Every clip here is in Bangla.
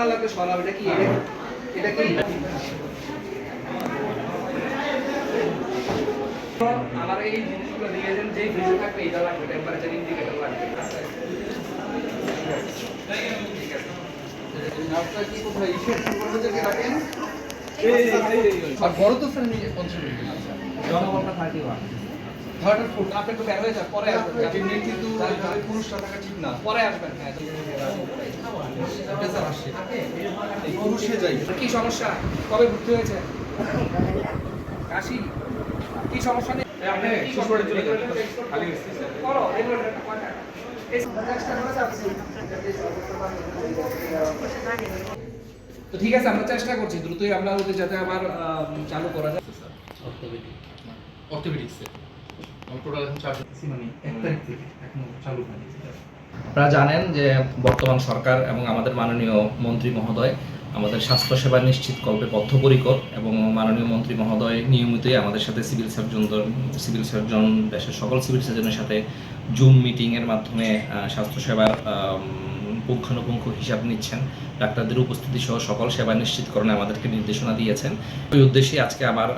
সরা লাগবে, সরাও। এটা কি? এটা কি? আমার এই জিনিসগুলো দিয়ে দেন, যেই ভিডিও থাকবে এটা লাগবে, টেম্পারেচার ইন্ডিকেটর লাগবে। ঠিক আছে। নামটা কি কোথায় ইস্যু করবে যে রাখেন? আর বড় তো ফ্রেন্ড নিয়ে 50 মিনিট। আচ্ছা। জনগণটা 31 থার্ড ফুট আপনি একটু বের হয়ে যান, পরে আসবেন। আপনি কিন্তু পুরুষরা থাকা ঠিক না, পরে আসবেন। হ্যাঁ, স্যার আসছে এই পুরুষে যাই। কি সমস্যা? কবে ভর্তি হয়েছে? কাশি? কি সমস্যা নেই? আপনি কি করে চলে যাবেন? খালি হচ্ছে স্যার। করো এগুলো কয়টা? এই চেষ্টা করে যাচ্ছি। তো ঠিক আছে, আমরা চেষ্টা করছি দ্রুতই আমরা ওদের যাতে আবার চালু করা যায়। অর্থোপেডিক্সে টোটাল এখন 4 মানে 1 তারিখ থেকে এখনো চালু হয়নি। আপনারা জানেন যে বর্তমান সরকার এবং আমাদের মাননীয় মন্ত্রী মহোদয় আমাদের স্বাস্থ্যসেবা নিশ্চিতকল্পে বদ্ধপরিকর, এবং মাননীয় মন্ত্রী মহোদয় নিয়মিতই আমাদের সাথে সিভিল সার্জন দেশের সকল সিভিল সার্জনের সাথে জুম মিটিংয়ের মাধ্যমে স্বাস্থ্যসেবার পুঙ্খানুপুঙ্খ হিসাব নিচ্ছেন। ডাক্তারদের উপস্থিতি সহ সকল সেবা নিশ্চিতকরণে আমাদেরকে নির্দেশনা দিয়েছেন। ওই উদ্দেশ্যে আজকে আবার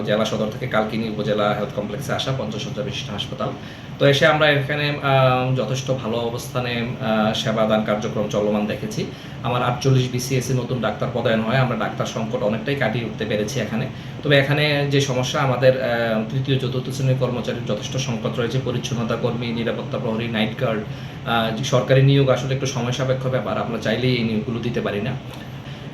জেলা সদর থেকে কালকিনি উপজেলা হেলথ কমপ্লেক্সে আসা 50 শয্যা বিশিষ্ট হাসপাতাল। তো এসে আমরা এখানে যথেষ্ট ভালো অবস্থানে সেবাদান কার্যক্রম চলমান দেখেছি। আমার 48 বিসিএসে নতুন ডাক্তার পদায়ন হয়, আমরা ডাক্তার সংকট অনেকটাই কাটিয়ে উঠতে পেরেছি এখানে। তবে এখানে যে সমস্যা, আমাদের তৃতীয় চতুর্থ শ্রেণীর কর্মচারীর যথেষ্ট সংকট রয়েছে। পরিচ্ছন্নতা কর্মী, নিরাপত্তা প্রহরী, নাইট গার্ড, সরকারি নিয়োগ আসলে একটু সময় সাপেক্ষ ব্যাপার, আমরা চাইলেই এই নিয়োগগুলো দিতে পারি না।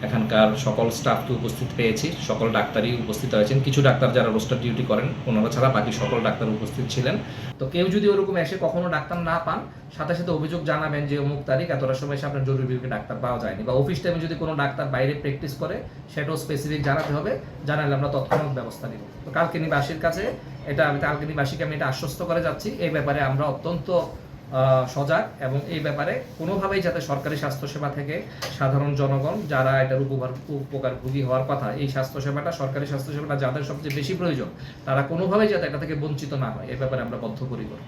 এখানকার সকল স্টাফকে উপস্থিত পেয়েছি, সকল ডাক্তারই উপস্থিত হয়েছেন। কিছু ডাক্তার যারা রোস্টার ডিউটি করেন ওনারা ছাড়া বাকি সকল ডাক্তার উপস্থিত ছিলেন। তো কেউ যদি ওরকম এসে কখনো ডাক্তার না পান, সাথে সাথে অভিযোগ জানাবেন যে অমুক তারিখ এতটা সময় এসে আপনার জরুরি বিভাগে ডাক্তার পাওয়া যায়নি, বা অফিস টাইমে যদি কোনো ডাক্তার বাইরে প্র্যাকটিস করে সেটাও স্পেসিফিক জানাতে হবে। জানালে আমরা তৎক্ষণাৎ ব্যবস্থা নিব। তো কালকিনিবাসীর কাছে কালকিনিবাসীকে আমি এটা আশ্বস্ত করে যাচ্ছি, এই ব্যাপারে আমরা অত্যন্ত সজাগ, এবং এই ব্যাপারে কোনোভাবেই যাতে সরকারি স্বাস্থ্যসেবা থেকে সাধারণ জনগণ যারা এটার উপকারভোগী হওয়ার কথা, এই স্বাস্থ্যসেবাটা, সরকারি স্বাস্থ্যসেবাটা যাদের সবচেয়ে বেশি প্রয়োজন, তারা কোনোভাবেই যাতে এটা থেকে বঞ্চিত না হয়, এই ব্যাপারে আমরা বদ্ধপরিকর।